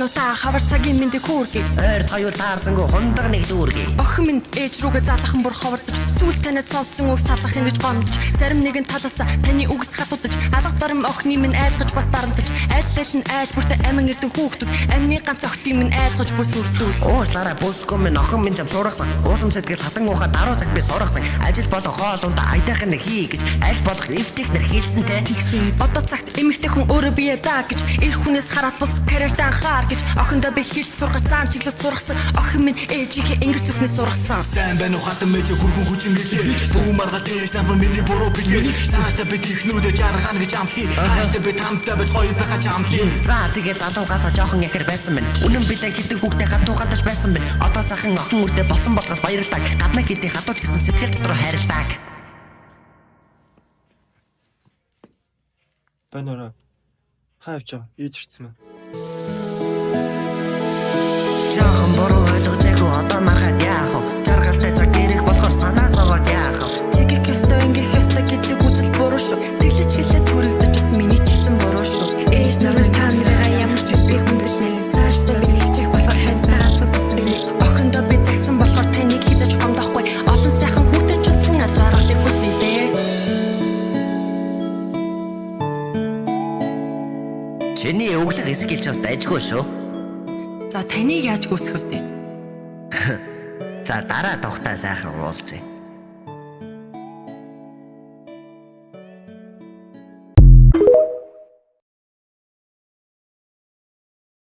та хавар цагийн мэндийг хүүргэе. Ойр тоёо таарсангүй хундаг нэг дүүргэе. Охин минь ээж рүүгээ залахан бүр ховордож, сүүл танаас сонссон үг салах ингэж гомдож, зарим нэгэн талаас таны үгс хатуудаж, алга зарим охины минь айлгаж бас дарамтаж, айллал нь айл бүртээ амин эрдэн хүүхдүүд, амны ганц охтын минь айлгаж бүр сүрдүүл. Уушлаараа бүсгүй минь охин минь зам шуургасан. Уусам сэтгэл хатан уухаа даруй цаг би сургасан. Ажил болон хоолунд айдаах нэг хий гэж аль болох эвтэхнэр хийсэнтэй. Одоо цагт эмэгтэй хүн өөрөө бие даа гэж, эр хүнээс хараад бус карьертаа анхаар гэж, охиндоо би хэлж сургаж заан чиглэлд сургасан. Охин минь ээжийнхээ ингэр зүрхнээс сургасан. Сайн байна уу хатан мэж хөрхөн хүчин гэлээ. Бүү марга тээж намар миний буруу битгий. Цаашдаа би технүүдэ жаргана гэж амхи. Хаашдаа би тамтай бич гоё байхаа чамхи. За тэгээ залуугасаа жоохон яхэр байсан минь. Үнэн билээ хитэн хүүхдээ хатуугадаж байсан минь. Одоо сайхан охин үрдэ болсон болгоод баярлалаа. Гаднаа хэдий хатууч гэсэн сэтгэл дотор хайрлаа. Банаараа хайвч ээж ирсэн мэн. Жоохон буруу ойлгожээгүй одоо маргаад яах вэ? Жаргалтай цаг ирэх болохоор санаа зовоод яах вэ? Тэгэх ёстой ингэх ёстой гэдэг үзэл буруу шүү. Тэглэж хэлээ төрөгдөж бас миний ч гэсэн буруу шүү. Ээж нарыг та нарыгаа ямар ч би хүндэлнэ. Цаашдаа би хэлчих болохоор хантаа зүгтс миний. Охиндоо би загсан болохоор таныг хийж гомдохгүй. Олон сайхан хүүтэй ч үсэн ажааргалыг хүсье дээ. Чиний өглөг эсгэлж бас дайжгүй шүү. За таныг яаж гүйцэх вэ? За дараа тухтаа сайхан уулзъя.